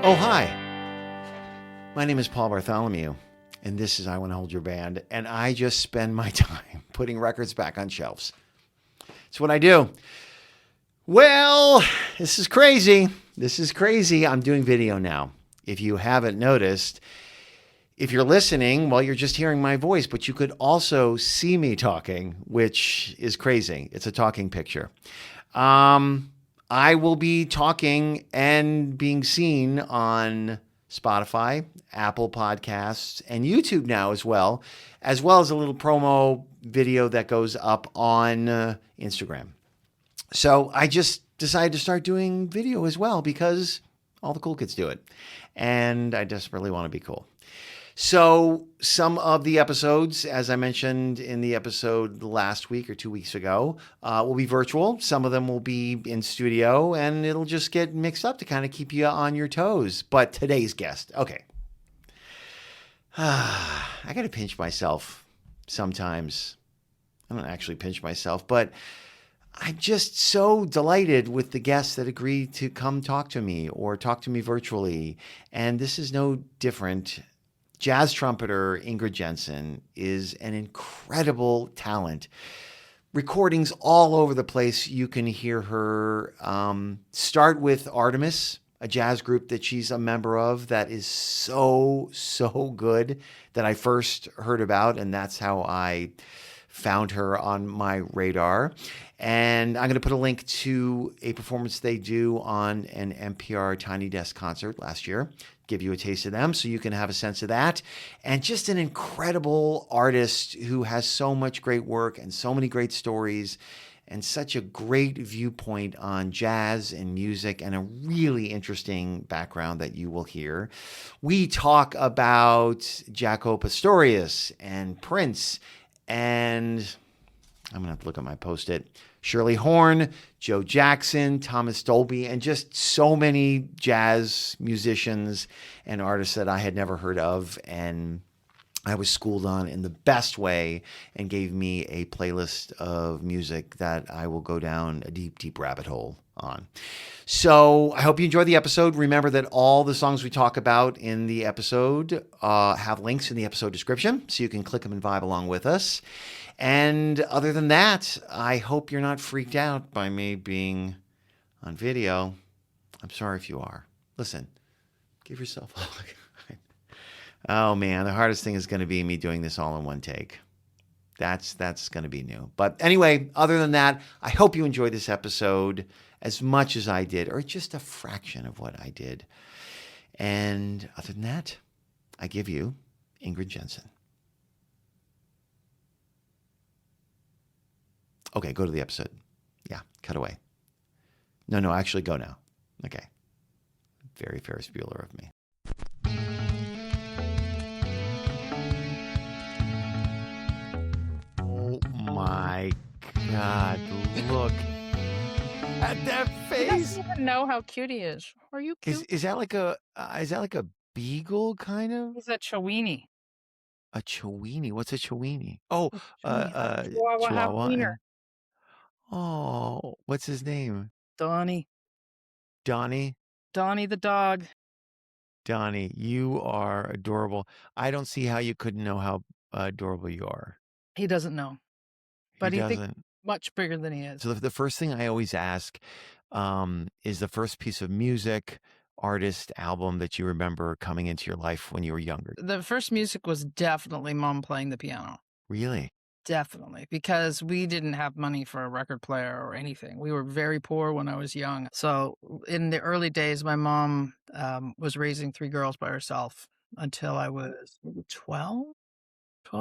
Oh, hi. My name is Paul Bartholomew, and this is I Want to Hold Your Band, and I just spend my time putting records back on shelves. It's what I do. Well, this is crazy. I'm doing video now. If you haven't noticed, if you're listening, well, you're just hearing my voice, but you could also see me talking, which is crazy. It's a talking picture. I will be talking and being seen on Spotify, Apple Podcasts, and YouTube now as well as a little promo video that goes up on Instagram. So I just decided to start doing video as well because all the cool kids do it. And I just really want to be cool. So some of the episodes, as I mentioned in the episode last week or 2 weeks ago, will be virtual. Some of them will be in studio, and it'll just get mixed up to kind of keep you on your toes. But today's guest, okay. I got to pinch myself sometimes. I don't actually pinch myself, but I'm just so delighted with the guests that agreed to come talk to me or talk to me virtually. And this is no different. Jazz trumpeter Ingrid Jensen is an incredible talent. Recordings all over the place. You can hear her start with Artemis, a jazz group that she's a member of that is so good that I first heard about, and that's how I found her on my radar. And I'm going to put a link to a performance they do on an NPR Tiny Desk concert last year. Give you a taste of them so you can have a sense of that. And just an incredible artist who has so much great work and so many great stories and such a great viewpoint on jazz and music and a really interesting background that you will hear. We talk about Jaco, Pastorius and Prince, and I'm going to have to look at my Post-it. Shirley Horn, Joe Jackson, Thomas Dolby, and just so many jazz musicians and artists that I had never heard of and I was schooled on in the best way and gave me a playlist of music that I will go down a deep rabbit hole on. So I hope you enjoy the episode. Remember that all the songs we talk about in the episode have links in the episode description, so you can click them and vibe along with us. And other than that, I hope you're not freaked out by me being on video. I'm sorry if you are. Listen, give yourself a hug. Oh man, the hardest thing is going to be me doing this all in one take. That's going to be new. But anyway, other than that, I hope you enjoyed this episode as much as I did, or just a fraction of what I did. And other than that, I give you Ingrid Jensen. Okay, go to the episode. Yeah, cut away. No, actually go now. Okay. Very Ferris Bueller of me. Oh my God, look at that face. He doesn't even know how cute he is. Are you cute? Is that like a beagle kind of? He's a Chiweenie. A Chiweenie? What's a Chiweenie? Oh, Chihuahua wiener. Oh, what's his name? Donnie. Donnie the dog. Donnie, you are adorable. I don't see how you couldn't know how adorable you are. He doesn't know. But he thinks doesn't. Much bigger than he is. So the first thing I always ask is the first piece of music, artist, album that you remember coming into your life when you were younger. The first music was definitely Mom playing the piano. Really? Definitely, because we didn't have money for a record player or anything. We were very poor when I was young. So in the early days, my mom was raising 3 girls by herself until I was maybe 12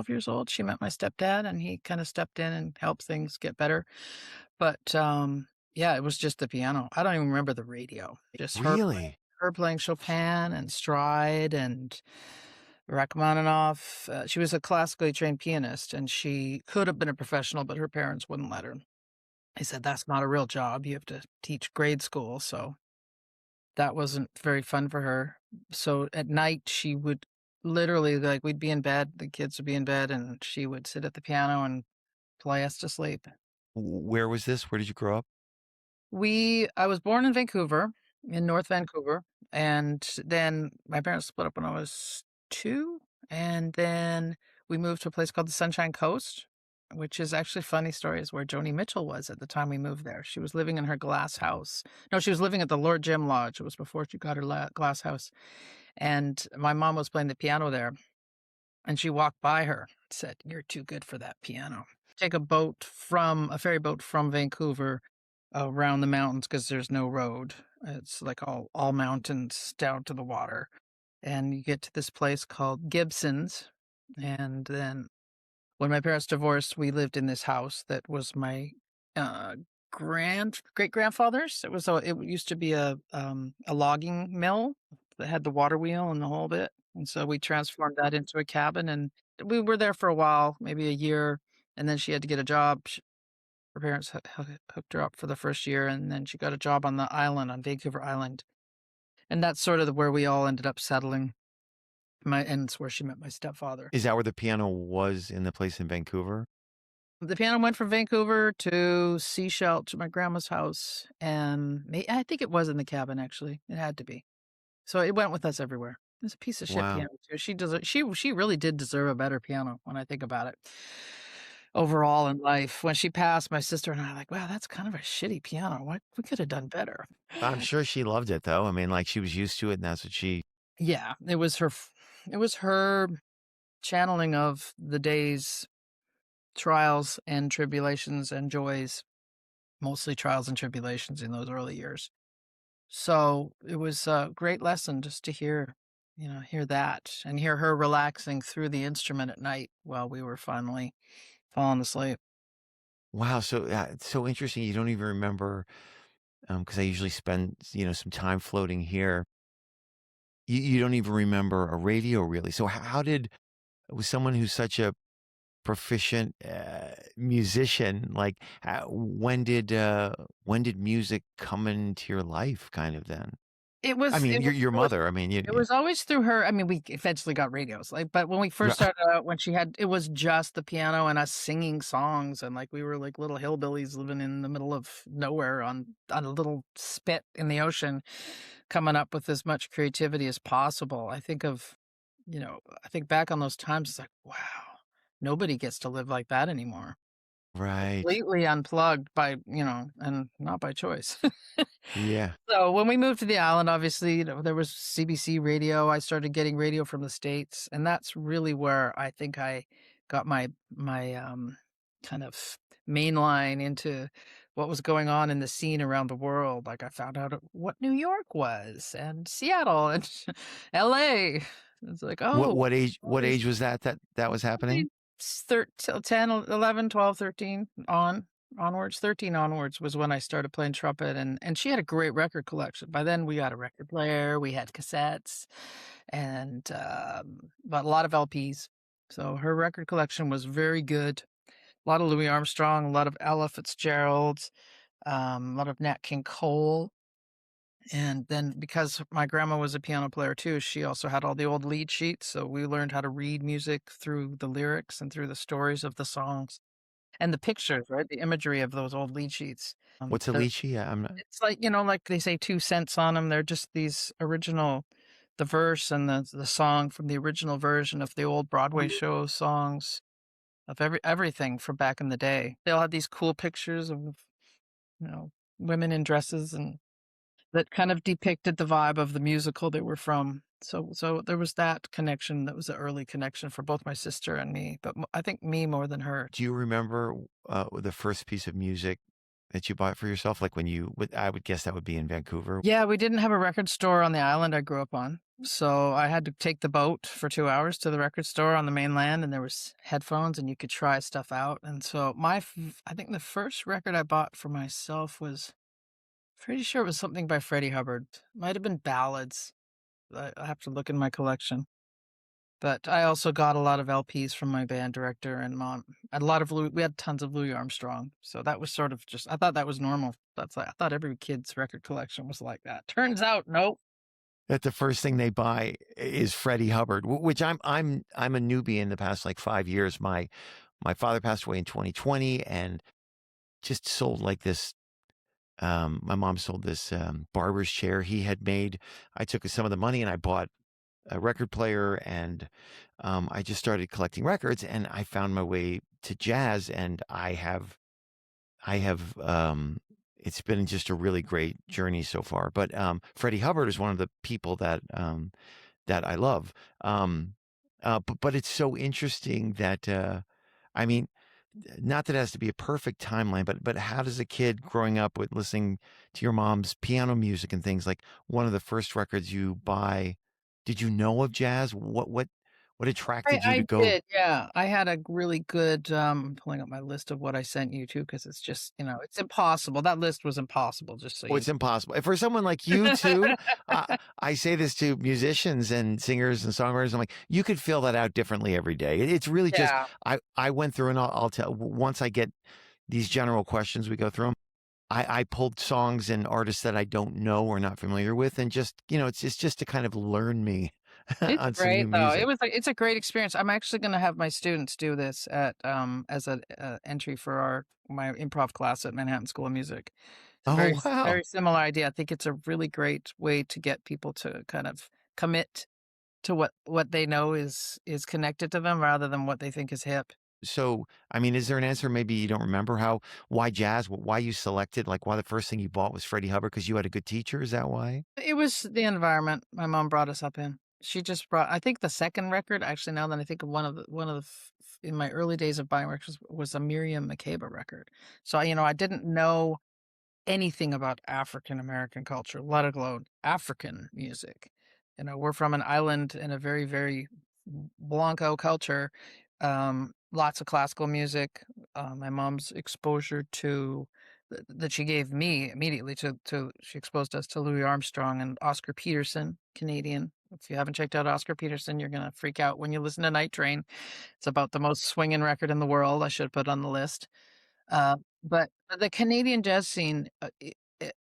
years old. She met my stepdad, and he kind of stepped in and helped things get better. But yeah, it was just the piano. I don't even remember the radio. Just really her playing Chopin and Stride and Rachmaninoff. She was a classically trained pianist, and she could have been a professional, but her parents wouldn't let her. They said, that's not a real job. You have to teach grade school. So that wasn't very fun for her. So at night, she would literally, like, we'd be in bed, the kids would be in bed, and she would sit at the piano and play us to sleep. Where was this? Where did you grow up? I was born in Vancouver, in North Vancouver, And then my parents split up when I was 2, and then we moved to a place called the Sunshine Coast, which is actually a funny story, is where Joni Mitchell was at the time we moved there. She was living in her glass house. No, she was living at the Lord Jim Lodge. It was before she got her glass house. And my mom was playing the piano there, and she walked by her and said, "You're too good for that piano." Take a ferry boat from Vancouver around the mountains because there's no road. It's like all mountains down to the water. And you get to this place called Gibson's. And then when my parents divorced, we lived in this house that was my uh, great grandfather's. It used to be a logging mill that had the water wheel and the whole bit. And so we transformed that into a cabin, and we were there for a while, maybe a year, and then she had to get a job. Her parents hooked her up for the first year, and then she got a job on the island, on Vancouver Island. And that's sort of where we all ended up settling. And it's where she met my stepfather. Is that where the piano was in the place in Vancouver? The piano went from Vancouver to Seashell to my grandma's house, and I think it was in the cabin, actually. It had to be. So it went with us everywhere. It was a piece of shit Wow. piano too. She really did deserve a better piano when I think about it. Overall in life, when she passed, my sister and I were like, wow, that's kind of a shitty piano. What we could have done better. I'm sure she loved it though. I mean, like she was used to it and that's what she. Yeah, it was her channeling of the day's trials and tribulations and joys, mostly trials and tribulations in those early years. So it was a great lesson just to hear that and hear her relaxing through the instrument at night while we were finally falling asleep. Wow. So it's so interesting. You don't even remember, because I usually spend, some time floating here. You don't even remember a radio really. So how did, with someone who's such a proficient musician, like when did music come into your life kind of then? It I was mean, it was your really mother, I mean, it was always through her. I mean, we eventually got radios, like, but when we first Right. started out, when it was just the piano and us singing songs, and like we were like little hillbillies living in the middle of nowhere on a little spit in the ocean, coming up with as much creativity as possible. I think back on those times. It's like, wow, nobody gets to live like that anymore. Right. Completely unplugged and not by choice. Yeah. So when we moved to the island, obviously, there was CBC radio. I started getting radio from the States, and that's really where I think I got my kind of main line into what was going on in the scene around the world. Like I found out what New York was and Seattle and LA. It's like, What oh, what age all what these age was that was happening? probably 10, 11, 12, 13 onwards. 13 onwards was when I started playing trumpet, and she had a great record collection. By then we got a record player, we had cassettes, and but a lot of LPs. So her record collection was very good. A lot of Louis Armstrong, a lot of Ella Fitzgerald, a lot of Nat King Cole. And then because my grandma was a piano player too, she also had all the old lead sheets. So we learned how to read music through the lyrics and through the stories of the songs and the pictures, right? The imagery of those old lead sheets. What's a lychee? I'm not. It's like, like they say 2 cents on them. They're just these the verse and the song from the original version of the old Broadway show songs of everything from back in the day. They all had these cool pictures of, women in dresses and that kind of depicted the vibe of the musical they were from. So there was that connection. That was an early connection for both my sister and me, but I think me more than her. Do you remember the first piece of music that you bought for yourself? Like when I would guess that would be in Vancouver. Yeah, we didn't have a record store on the island I grew up on. So I had to take the boat for 2 hours to the record store on the mainland, and there was headphones and you could try stuff out. And so I think the first record I bought for myself was pretty sure it was something by Freddie Hubbard. Might have been ballads. I have to look in my collection. But I also got a lot of LPs from my band director and mom. We had tons of Louis Armstrong. So that was sort of I thought that was normal. I thought every kid's record collection was like that. Turns out, nope. That the first thing they buy is Freddie Hubbard, which I'm a newbie in the past like 5 years. My father passed away in 2020 and just sold like this my mom sold this barber's chair he had made. I took some of the money and I bought a record player, and I just started collecting records, and I found my way to jazz, and I have it's been just a really great journey so far. But Freddie Hubbard is one of the people that I love. But it's so interesting that I mean, not that it has to be a perfect timeline, but how does a kid growing up with listening to your mom's piano music and things, like one of the first records you buy, did you know of jazz? What attracted you to I go? did, yeah. I had a really good, pulling up my list of what I sent you too, because it's just, it's impossible. That list was impossible, just so Oh, you it's impossible. For someone like you too, I say this to musicians and singers and songwriters. I'm like, you could fill that out differently every day. It's really just, Yeah, I went through, and I'll tell, once I get these general questions, we go through them. I pulled songs and artists that I don't know or not familiar with, and just, it's just to kind of learn me it's on some new great though. music. It's a great experience. I'm actually gonna have my students do this at, as a entry for my improv class at Manhattan School of Music. It's a Oh, wow. very similar idea. I think it's a really great way to get people to kind of commit to what they know is connected to them rather than what they think is hip. So, I mean, is there an answer? Maybe you don't remember why jazz, why you selected, like why the first thing you bought was Freddie Hubbard because you had a good teacher? Is that why? It was the environment my mom brought us up in. She just brought I think the second record, actually, now that I think of one of the in my early days of buying records was a Miriam Makeba record. So, I didn't know anything about African American culture, let alone African music. We're from an island in a very, very Blanco culture. Lots of classical music. My mom's exposure to that she gave me immediately to she exposed us to Louis Armstrong and Oscar Peterson, Canadian. If you haven't checked out Oscar Peterson, you're gonna freak out when you listen to Night Train. It's about the most swinging record in the world. I should put on the list. But the Canadian jazz scene,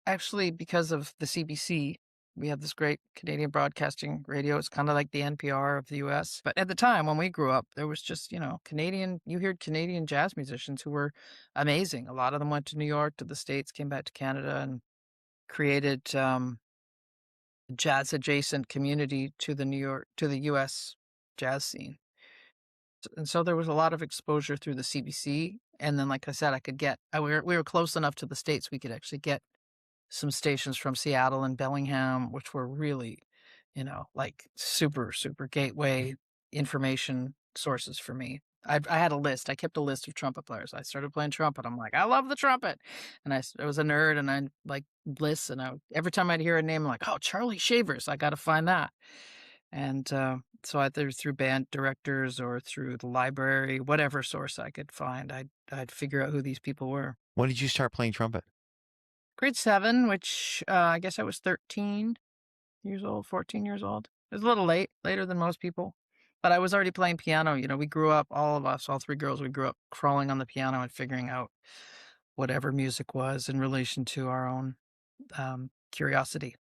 actually, because of the CBC, we have this great Canadian broadcasting radio. It's kind of like the NPR of the US. But at the time when we grew up, there was just, you heard Canadian jazz musicians who were amazing. A lot of them went to New York, to the States, came back to Canada, and created jazz adjacent community to the US jazz scene. And so there was a lot of exposure through the CBC, and then, like I said, we were close enough to the States, we could actually get some stations from Seattle and Bellingham, which were really, like super, super gateway information sources for me. I had a list. I kept a list of trumpet players. I started playing trumpet. I'm like, I love the trumpet, and I was a nerd, and I like Bliss, and every time I'd hear a name, I'm like, oh, Charlie Shavers, I got to find that. And so either through band directors or through the library, whatever source I could find, I'd figure out who these people were. When did you start playing trumpet? Grade 7, which I guess I was 13 years old, 14 years old. It was a little later than most people. But I was already playing piano. We grew up, all of us, all three girls, we grew up crawling on the piano and figuring out whatever music was in relation to our own curiosity.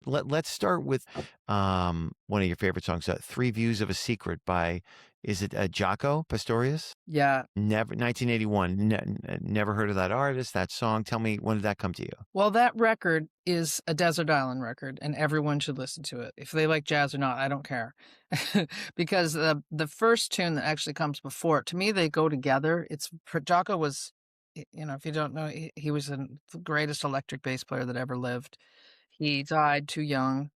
Let's start with one of your favorite songs, Three Views of a Secret by, is it Jaco, Pastorius? Yeah. Never, 1981. Never heard of that artist, that song. Tell me, when did that come to you? Well, that record is a desert island record, and everyone should listen to it. If they like jazz or not, I don't care. Because the first tune that actually comes before it, to me, they go together. Jaco was, if you don't know, he was the greatest electric bass player that ever lived. He died too young,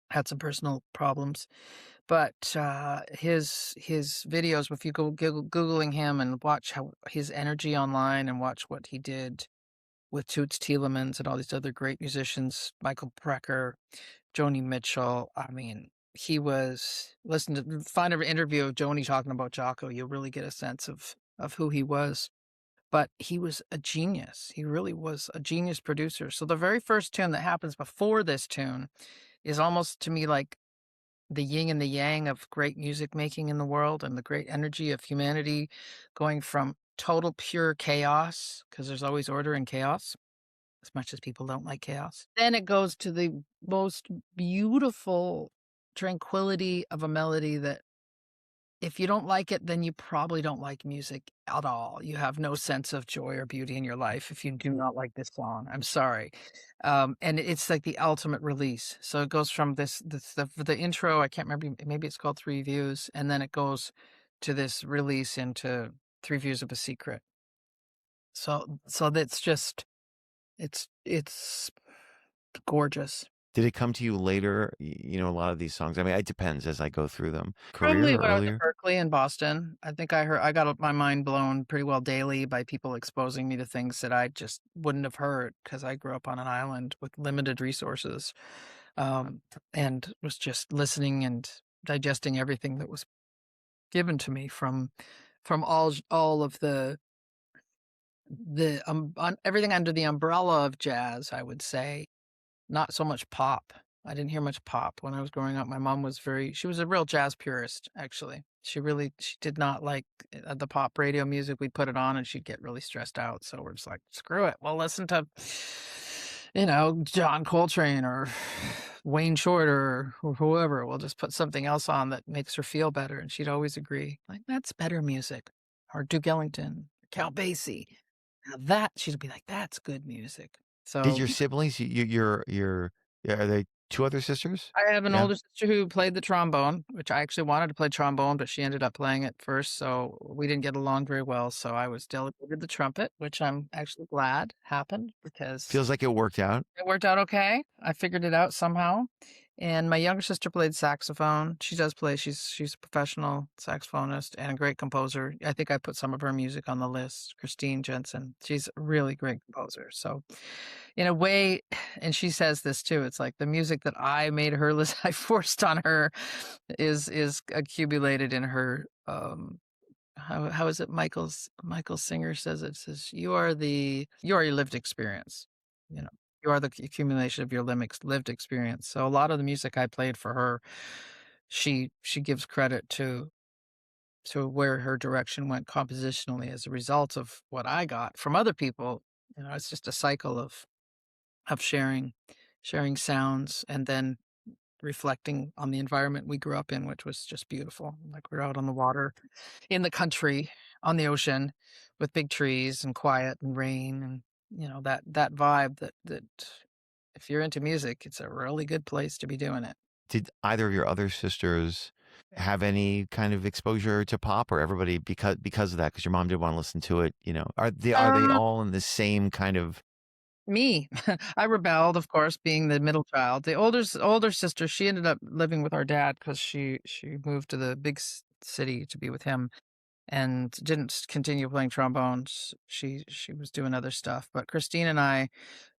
had some personal problems. But his videos, if you go Googling him and watch how his energy online and watch what he did with Toots Thielemans and all these other great musicians, Michael Brecker, Joni Mitchell. I mean, find an interview of Joni talking about Jaco. You'll really get a sense of who he was. But he was a genius. He really was a genius producer. So the very first tune that happens before this tune is almost to me like the yin and the yang of great music making in the world and the great energy of humanity going from total pure chaos, because there's always order in chaos, as much as people don't like chaos. Then it goes to the most beautiful tranquility of a melody that if you don't like it, then you probably don't like music at all. You have no sense of joy or beauty in your life if you do not like this song. I'm sorry. And it's like the ultimate release. So it goes from the intro, I can't remember, maybe it's called Three Views, and then it goes to this release into Three Views of a Secret. So that's just it's gorgeous. Did it come to you later? A lot of these songs. I mean, it depends as I go through them. Career Probably or when I was at earlier? Berkeley in Boston. I think I got my mind blown pretty well daily by people exposing me to things that I just wouldn't have heard because I grew up on an island with limited resources, um, and was just listening and digesting everything that was given to me from all of everything under the umbrella of jazz, I would say. Not so much pop. I didn't hear much pop when I was growing up. My mom was she was a real jazz purist, actually. She did not like the pop radio music. We'd put it on and she'd get really stressed out. So we're just like, screw it. We'll listen to, John Coltrane or Wayne Shorter or whoever. We'll just put something else on that makes her feel better. And she'd always agree, like, that's better music. Or Duke Ellington, Count Basie. Now she'd be like, that's good music. Did So your siblings? Are they two other sisters? I have an Yeah. older sister who played the trombone, which I actually wanted to play trombone, but she ended up playing it first, so we didn't get along very well, so I was delegated the trumpet, which I'm actually glad happened because Feels like it worked out. it worked out okay. I figured it out somehow. And my younger sister played saxophone. She does play. She's a professional saxophonist and a great composer. I think I put some of her music on the list. Ingrid Jensen. She's a really great composer. So in a way, and she says this too, it's like the music that I made her listen, I forced on her is accumulated in her how is it Michael Singer says it says you are your lived experience. You know, you are the accumulation of your lived experience. So a lot of the music I played for her, she gives credit to where her direction went compositionally as a result of what I got from other people. It's just a cycle of sharing sounds and then reflecting on the environment we grew up in, which was just beautiful. Like we're out on the water, in the country, on the ocean, with big trees and quiet and rain, and that vibe that if you're into music, it's a really good place to be doing it. Did either of your other sisters have any kind of exposure to pop, or everybody because of that? Because your mom did want to listen to it. Are they Um, all in the same kind of? Me, I rebelled, of course, being the middle child. The older sister, she ended up living with our dad because she moved to the big city to be with him and didn't continue playing trombones. She was doing other stuff. But Christine and I,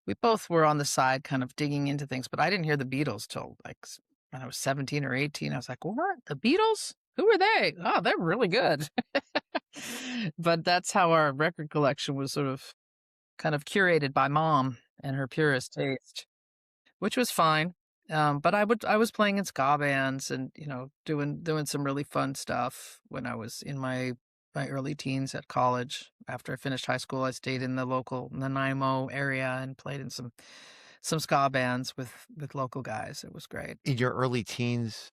we both were on the side, kind of digging into things. But I didn't hear the Beatles till like when I was 17 or 18. I was like, "What? The Beatles? Who are they? Oh, they're really good." But that's how our record collection was sort of kind of curated by mom and her purist taste, which was fine. But I was playing in ska bands and doing some really fun stuff when I was in my early teens at college. After I finished high school, I stayed in the local Nanaimo area and played in some ska bands with local guys. It was great. In your early teens,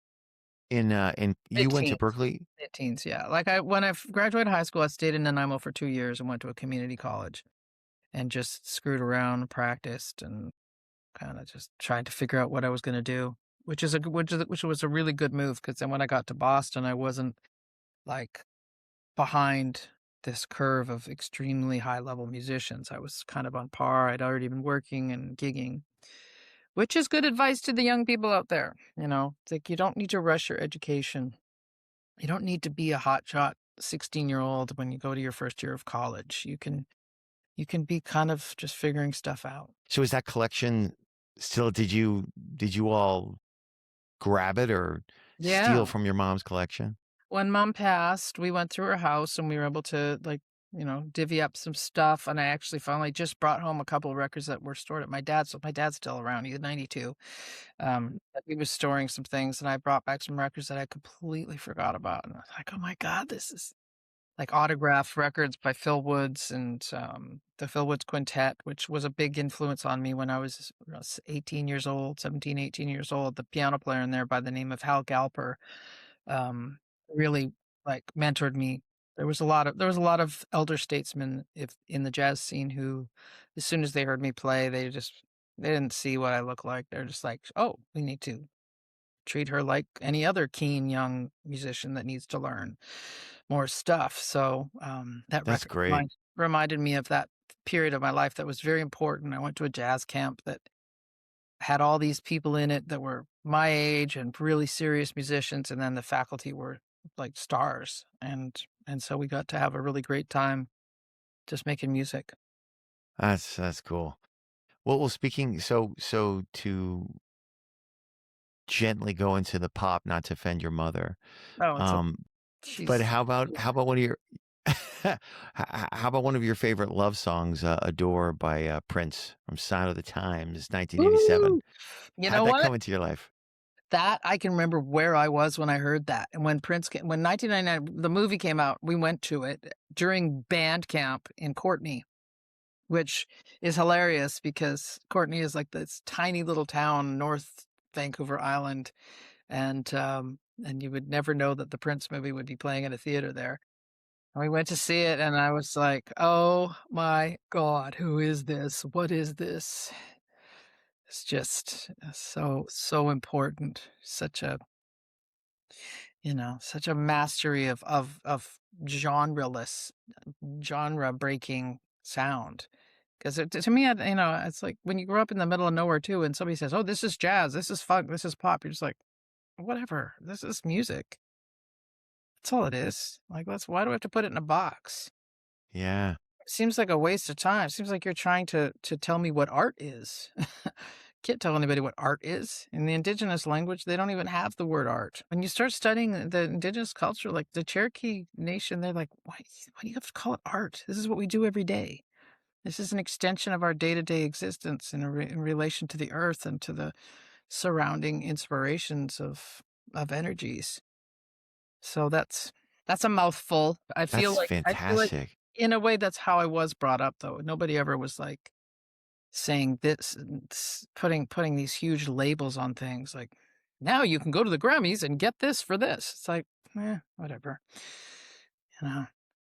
in you Mid went to teens, Berkeley. mid teens, yeah. Like when I graduated high school, I stayed in Nanaimo for 2 years and went to a community college and just screwed around, and practiced, and kind of just tried to figure out what I was going to do, which was a really good move because then when I got to Boston, I wasn't like behind this curve of extremely high level musicians. I was kind of on par. I'd already been working and gigging, which is good advice to the young people out there. It's like you don't need to rush your education. You don't need to be a hotshot 16-year-old when you go to your first year of college. You can be kind of just figuring stuff out. So is that collection still? Did you all grab it or steal Yeah. from your mom's collection? When mom passed, we went through her house and we were able to divvy up some stuff. And I actually finally just brought home a couple of records that were stored at my dad's. So my dad's still around. He's 92. But he was storing some things and I brought back some records that I completely forgot about. And I was like, oh my God, this is like autographed records by Phil Woods and the Phil Woods Quintet, which was a big influence on me when I was 18 years old, 17, 18 years old. The piano player in there by the name of Hal Galper really like mentored me. There was a lot of elder statesmen if in the jazz scene who, as soon as they heard me play, they didn't see what I look like. They're just like, "Oh, we need to treat her like any other keen young musician that needs to learn more stuff." So that That's record great. reminded me of that period of my life that was very important. I went to a jazz camp that had all these people in it that were my age and really serious musicians, and then the faculty were like stars, and so we got to have a really great time just making music. That's cool. Well, speaking to gently go into the pop, not to offend your mother. Oh, it's a Um, but she's how about one of your how about one of your favorite love songs, "Adore" by Prince from Sign of the Times, 1987? Woo! You How'd know that what? come into your life? That I can remember where I was when I heard that, and when 1999 the movie came out, we went to it during band camp in Courtenay, which is hilarious because Courtenay is like this tiny little town north Vancouver Island, and you would never know that the Prince movie would be playing at a theater there. And we went to see it, and I was like, "Oh my god, who is this? What is this?" It's just so important. Such a mastery of genreless, genre-breaking sound. 'Cause to me, it's like when you grow up in the middle of nowhere too, and somebody says, "Oh, this is jazz, this is funk, this is pop," you're just like, "Whatever, this is music." That's all it is. Like, let's why do I have to put it in a box? Yeah, Seems like a waste of time. Seems like you're trying to tell me what art is. Can't tell anybody what art is. In the indigenous language, they don't even have the word art. When you start studying the indigenous culture, like the Cherokee Nation, they're like, why do you have to call it art? This is what we do every day. This is an extension of our day-to-day existence in relation to the earth and to the surrounding inspirations of energies. So that's a mouthful. that's I feel like fantastic. in a way that's how I was brought up though. Nobody ever was like saying this, putting these huge labels on things like now you can go to the Grammys and get this for this. It's like, whatever. You know,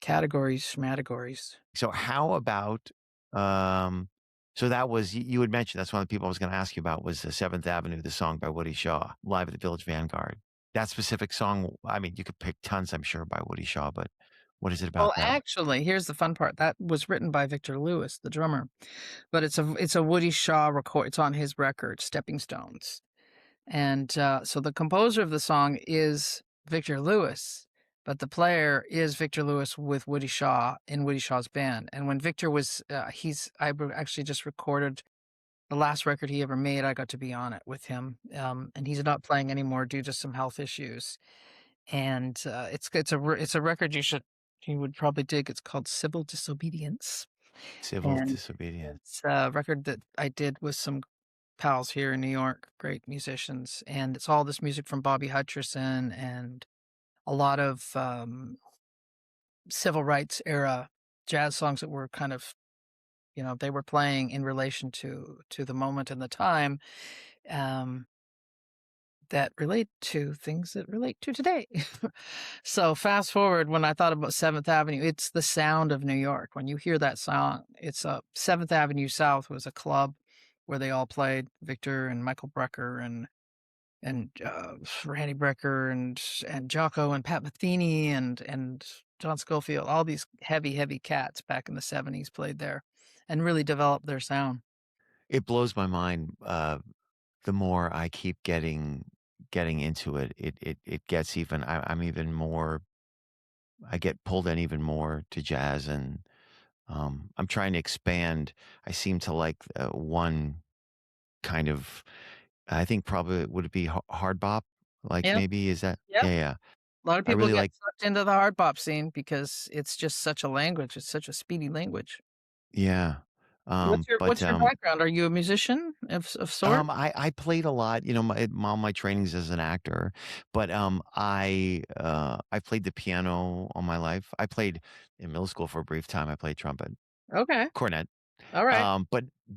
categories, schmategories. So how about, um, so that was you had mentioned that's one of the people I was gonna ask you about was the Seventh Avenue, the song by Woody Shaw, Live at the Village Vanguard. That specific song, I mean, you could pick tons, I'm sure, by Woody Shaw, but what is it Well, about that? actually, here's the fun part. That was written by Victor Lewis, the drummer, but it's a Woody Shaw record. It's on his record, Stepping Stones. And so the composer of the song is Victor Lewis, but the player is Victor Lewis with Woody Shaw in Woody Shaw's band. And when Victor was, actually just recorded the last record he ever made. I got to be on it with him, and he's not playing anymore due to some health issues. And it's a record you would probably dig. It's called Civil Disobedience, Civil and Disobedience. it's a record that I did with some pals here in New York, great musicians, and it's all this music from Bobby Hutcherson and a lot of, civil rights era jazz songs that were kind of, they were playing in relation to the moment and the time, um, that relate to things that relate to today. So fast forward when I thought about 7th Avenue, it's the sound of New York. When you hear that song, it's 7th Avenue South was a club where they all played, Victor and Michael Brecker and Randy Brecker and Jaco and Pat Metheny and John Scofield. All these heavy, heavy cats back in the '70s played there and really developed their sound. It blows my mind, the more I keep getting into it, it gets even I'm even more I get pulled in even more to jazz and, I'm trying to expand. I seem to like, one kind of I think probably would it be hard bop? Like, Yeah, maybe is that yeah. yeah, yeah. A lot of I people really get like sucked into the hard bop scene because it's just such a language. It's such a speedy language. yeah. What's your background? Are you a musician of sort? I played a lot, all my trainings as an actor, but, I played the piano all my life. I played in middle school for a brief time, I played trumpet, Okay. cornet, All right.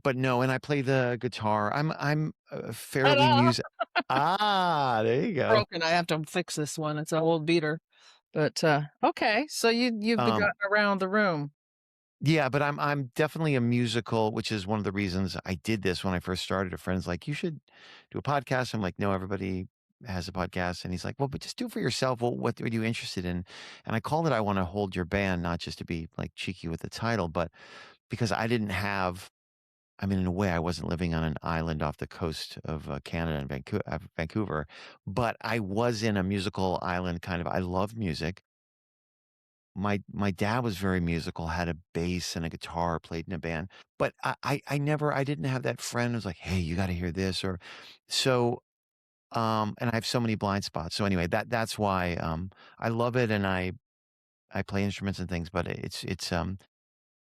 but no, and I play the guitar. I'm, fairly Ta-da! music. Ah, there you go. Broken. I have to fix this one. It's an old beater. But, okay, so you've Um, gotten around the room. yeah, but I'm definitely a musical, which is one of the reasons I did this when I first started. A friend's like, "You should do a podcast." I'm like, "No, everybody has a podcast." And he's like, "Well, but just do it for yourself. Well, what are you interested in?" And I called it "I Want to Hold Your Band," not just to be like cheeky with the title, but because I didn't have. I mean, in a way, I wasn't living on an island off the coast of Canada and Vancouver, but I was in a musical island kind of. I love music. My dad was very musical, had a bass and a guitar, played in a band, but I never I didn't have that friend who's like, "Hey, you gotta hear this," or so, and I have so many blind spots. So anyway, that's why, I love it and I play instruments and things, but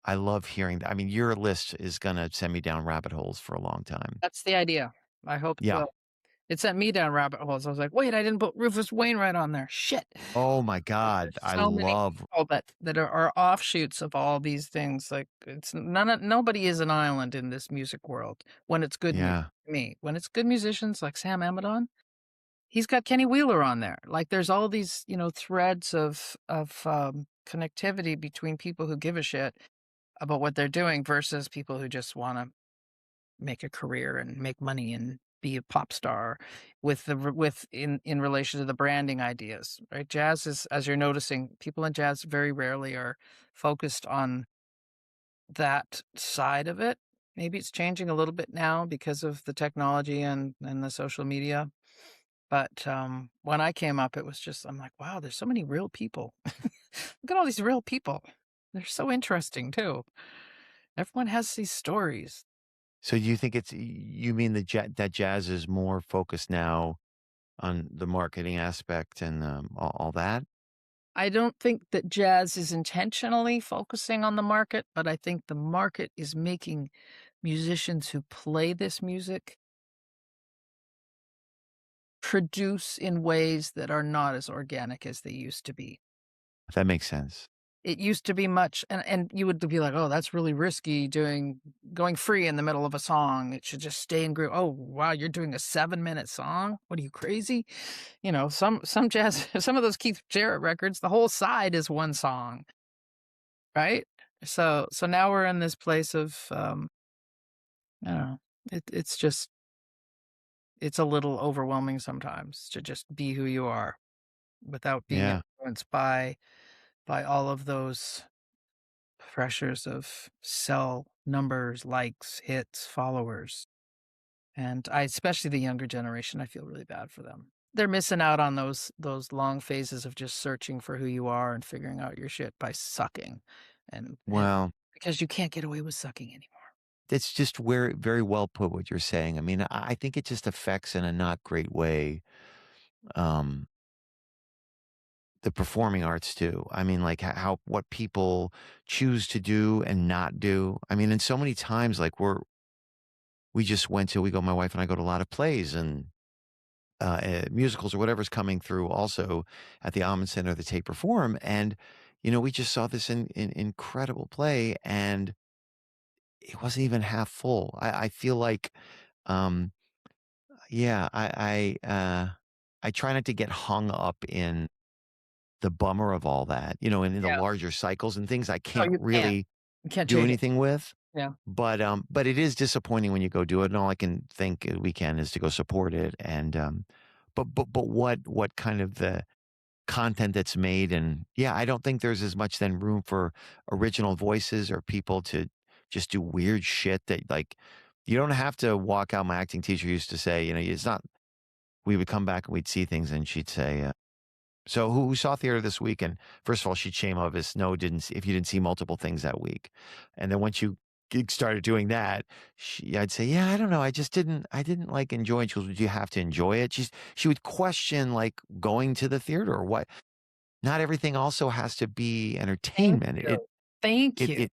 I love hearing that. I mean, your list is gonna send me down rabbit holes for a long time. That's the idea. I hope it Yeah. will. It sent me down rabbit holes. I was like, "Wait, I didn't put Rufus Wainwright on there. Shit." Oh my god, There's I so many love people that are offshoots of all these things, like, it's nobody is an island in this music world when it's good music yeah. to me. When it's good musicians like Sam Amidon, he's got Kenny Wheeler on there. Like, there's all these, threads of connectivity between people who give a shit about what they're doing versus people who just wanna make a career and make money and be a pop star with in relation to the branding ideas, right? Jazz is, as you're noticing, people in jazz very rarely are focused on that side of it. Maybe it's changing a little bit now because of the technology and the social media. But when I came up, it was just I'm like, wow, there's so many real people. Look at all these real people. They're so interesting too. Everyone has these stories. So you think you mean that jazz is more focused now on the marketing aspect and, all that? I don't think that jazz is intentionally focusing on the market, but I think the market is making musicians who play this music produce in ways that are not as organic as they used to be. That makes sense. It used to be much and you would be like, "Oh, that's really risky going free in the middle of a song. It should just stay in groove." "Oh, wow, you're doing a 7-minute song? What are you, crazy?" Some jazz some of those Keith Jarrett records, the whole side is one song, right? So now we're in this place of, I don't know, it's just it's a little overwhelming sometimes to just be who you are without being Yeah. influenced by all of those pressures of sell numbers, likes, hits, followers. And I especially the younger generation, I feel really bad for them. They're missing out on those long phases of just searching for who you are and figuring out your shit by sucking. And Well, because you can't get away with sucking anymore. it's just where very well put what you're saying. I mean, I think it just affects in a not great way, um, the performing arts too. I mean, like how what people choose to do and not do. I mean, and so many times, like we just went to we go my wife and I go to a lot of plays and musicals or whatever's coming through also at the Almond Center, the Tate Perform. And, we just saw this in incredible play and it wasn't even half full. I feel like, um, yeah, I try not to get hung up in the bummer of all that, and in the Yeah. larger cycles and things I No, can't you can't. really You can't do change it. anything with. Yeah. But it is disappointing when you go do it, and all I can think we can is to go support it. And but what kind of the content that's made, and yeah, I don't think there's as much then room for original voices or people to just do weird shit that like you don't have to walk out. My acting teacher used to say, it's not. We would come back and we'd see things, and she'd say, so who saw theater this week? And first of all, she'd shame of us. No, didn't see, if you didn't see multiple things that week. And then once you started doing that, I'd say, yeah, I don't know. I didn't like enjoy it. She goes, "Would you have to enjoy it?" She would question like going to the theater or what. Not everything also has to be Thank entertainment. you. Thank It, you. it,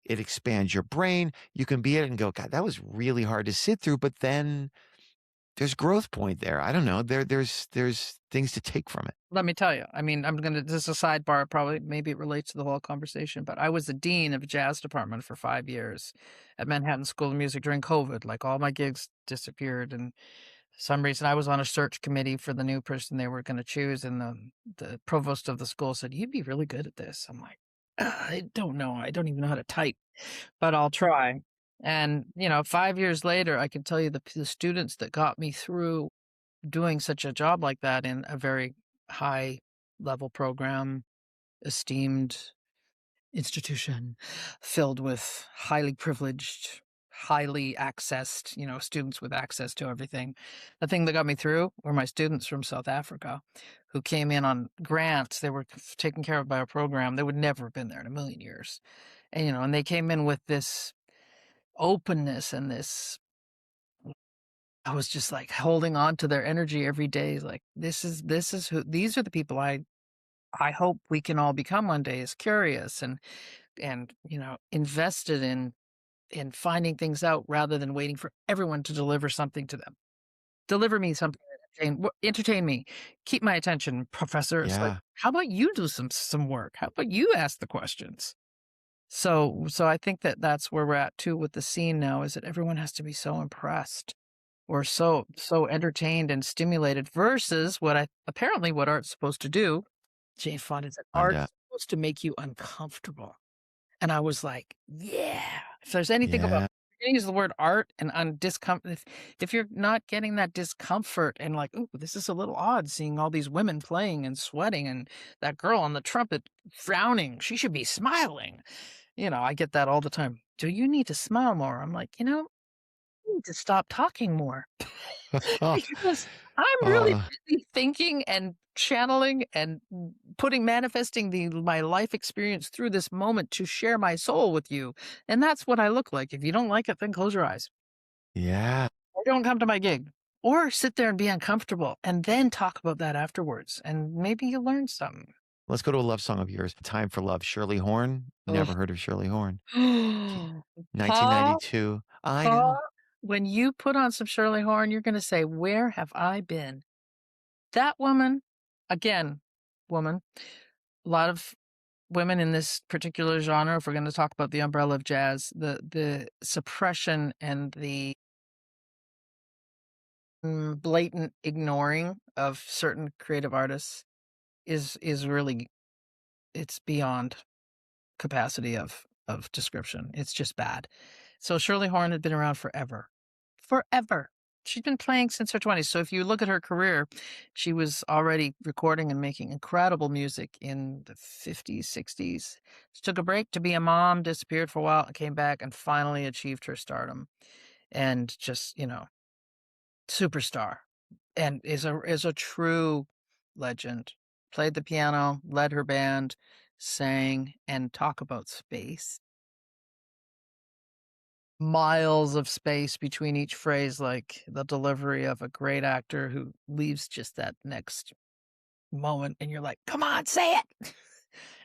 it expands your brain. You can be it and go, God, that was really hard to sit through. But then there's growth point there. I don't know. There's things to take from it. Let me tell you, I mean, this is a sidebar, probably, maybe it relates to the whole conversation, but I was the dean of a jazz department for 5 years at Manhattan School of Music during COVID. Like, all my gigs disappeared, and some reason I was on a search committee for the new person they were gonna choose, and the provost of the school said, "You'd be really good at this." I'm like, I don't know. I don't even know how to type, but I'll try." And, 5 years later, I can tell you the students that got me through doing such a job like that in a very high level program, esteemed institution filled with highly privileged, highly accessed, students with access to everything. The thing that got me through were my students from South Africa who came in on grants. They were taken care of by a program. They would never have been there in a million years. And, and they came in with this openness and this, I was just like holding on to their energy every day. Like, this is who, these are the people I hope we can all become one day, is curious and invested in finding things out rather than waiting for everyone to deliver something to them. Deliver me something that entertain me, keep my attention, professor. It's like, Yeah. how about you do some work? How about you ask the questions? So I think that that's where we're at too with the scene now, is that everyone has to be so impressed or so entertained and stimulated versus what art's supposed to do. Jane Fonda said, And art's supposed to make you uncomfortable. And I was like, yeah. If there's anything about, yeah. you're gonna use the word art and discomfort, if you're not getting that discomfort and like, "Ooh, this is a little odd seeing all these women playing and sweating and that girl on the trumpet frowning, she should be smiling." I get that all the time. "Do you need to smile more?" I'm like, "You need to stop talking more." Because I'm really uh, busy thinking and channeling and manifesting my life experience through this moment to share my soul with you, and that's what I look like. If you don't like it, then close your eyes, yeah. or don't come to my gig, or sit there and be uncomfortable, and then talk about that afterwards, and maybe you'll learn something. Let's go to a love song of yours. Time for Love. Shirley Horn. Never heard of Shirley Horn. Paul, 1992. I Paul, know. when you put on some Shirley Horn, you're gonna say, "Where have I been?" That woman, again, woman, a lot of women in this particular genre, if we're going to talk about the umbrella of jazz, the suppression and the blatant ignoring of certain creative artists is really, it's beyond capacity of description. It's just bad. So Shirley Horn had been around forever. Forever. She's been playing since her 20s. So if you look at her career, she was already recording and making incredible music in the 50s, 60s. She took a break to be a mom, disappeared for a while, and came back and finally achieved her stardom. And just, superstar. And is a true legend. Played the piano, led her band, sang, and talk about space. Miles of space between each phrase, like the delivery of a great actor who leaves just that next moment, and you're like, "Come on, say it!"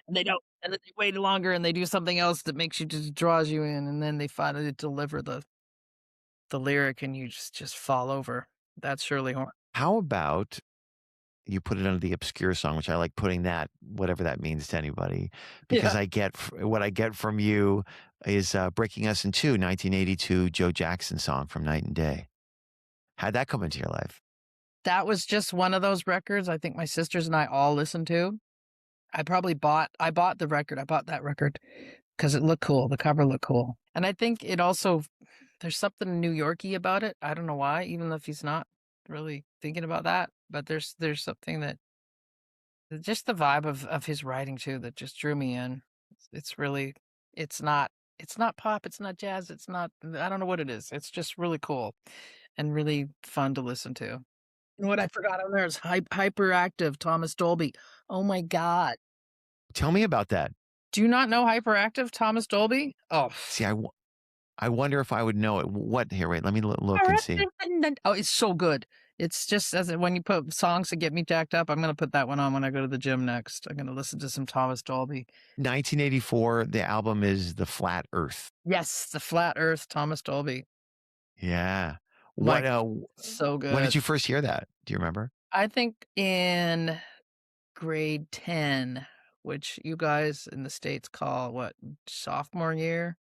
And they don't, and then they wait longer, and they do something else that makes you, just draws you in, and then they finally deliver the lyric, and you just fall over. That's Shirley Horn. How about you put it under the obscure song, which I like putting that, whatever that means to anybody, because Yeah. what I get from you is Breaking Us in Two, 1982 Joe Jackson song from Night and Day. How'd that come into your life? That was just one of those records I think my sisters and I all listened to. I bought the record. I bought that record because it looked cool. The cover looked cool. And I think it also, there's something New Yorky about it. I don't know why, even if he's not really thinking about that, but there's something that, just the vibe of his writing too, that just drew me in. It's really, it's not, it's not pop, it's not jazz, it's not, I don't know what it is. It's just really cool and really fun to listen to. And what I forgot on there is Hyperactive, Thomas Dolby. Oh my God. Tell me about that. Do you not know Hyperactive, Thomas Dolby? Oh. See, I wonder if I would know it. What? Here, wait, let me look and see. Oh, it's so good. It's just when you put songs that get me jacked up, I'm going to put that one on when I go to the gym next. I'm going to listen to some Thomas Dolby. 1984, the album is The Flat Earth. Yes, The Flat Earth, Thomas Dolby. Yeah. My, What? so good. When did you first hear that? Do you remember? I think in grade 10, which you guys in the States call what, sophomore year?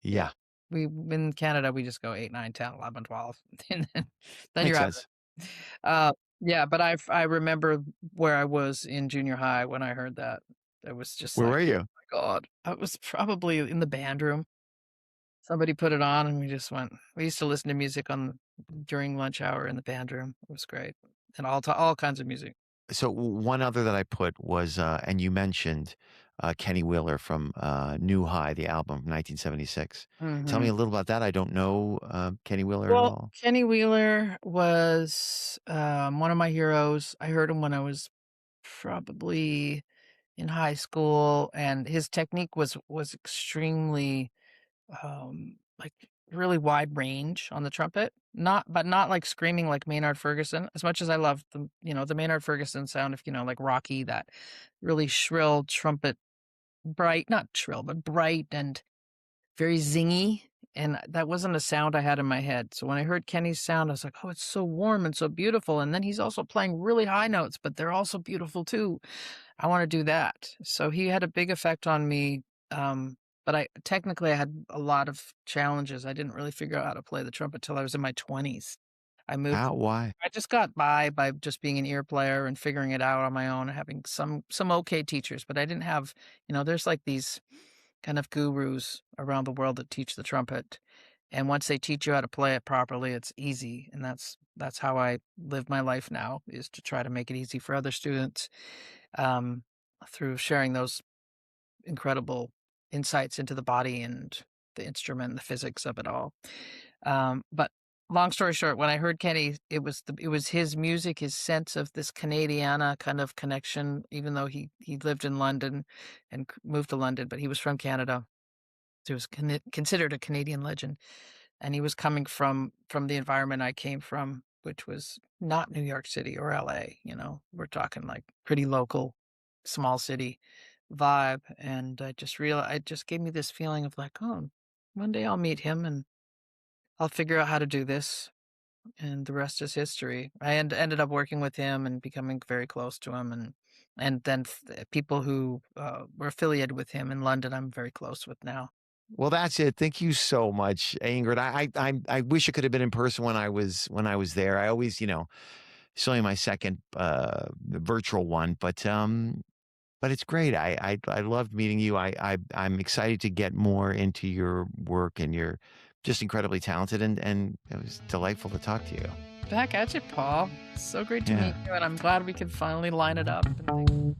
Yeah. We in Canada, we just go 8, 9, 10, 11, 12. And then Makes you're out. sense. Uh, yeah, but I remember where I was in junior high when I heard that. It was just Where like, were you? "Oh my god." I was probably in the band room. Somebody put it on and we just went. We used to listen to music on during lunch hour in the band room. It was great. And all kinds of music. So one other that I put was, and you mentioned Kenny Wheeler from New High, the album from 1976. Tell me Mhm. a little about that. I don't know Kenny Wheeler at Well, all. Kenny Wheeler was, one of my heroes. I heard him when I was probably in high school, and his technique was extremely, like, really wide range on the trumpet. Not like screaming like Maynard Ferguson, as much as I love the Maynard Ferguson sound of, like Rocky, that really shrill trumpet, bright not shrill, but bright and very zingy, and that wasn't a sound I had in my head. So when I heard Kenny's sound, I was like, "Oh, it's so warm and so beautiful." And then he's also playing really high notes, but they're also beautiful too. I want to do that. So he had a big effect on me. But I had a lot of challenges. I didn't really figure out how to play the trumpet till I was in my 20s. I moved How? Why? I just got by just being an ear player and figuring it out on my own, having some okay teachers, but I didn't have, there's like these kind of gurus around the world that teach the trumpet. And once they teach you how to play it properly, it's easy. And that's how I live my life now, is to try to make it easy for other students, um, through sharing those incredible insights into the body and the instrument and the physics of it all. But long story short, when I heard Kenny, it was his music, his sense of this Canadiana kind of connection, even though he lived in London and moved to London, but he was from Canada. So he was considered a Canadian legend, and he was coming from the environment I came from, which was not New York City or LA. We're talking like pretty local, small city vibe, and it just gave me this feeling of like, oh, one day I'll meet him and I'll figure out how to do this, and the rest is history. Ended up working with him and becoming very close to him, and then people who were affiliated with him in London, I'm very close with now. Well, that's it. Thank you so much, Ingrid. I wish it could have been in person when I was there. I always, it's only my second virtual one, but it's great. I loved meeting you. I'm excited to get more into your work, and you're just incredibly talented, and it was delightful to talk to you. Back at you, Paul. So great to meet Yeah. you, and I'm glad we could finally line it up and things.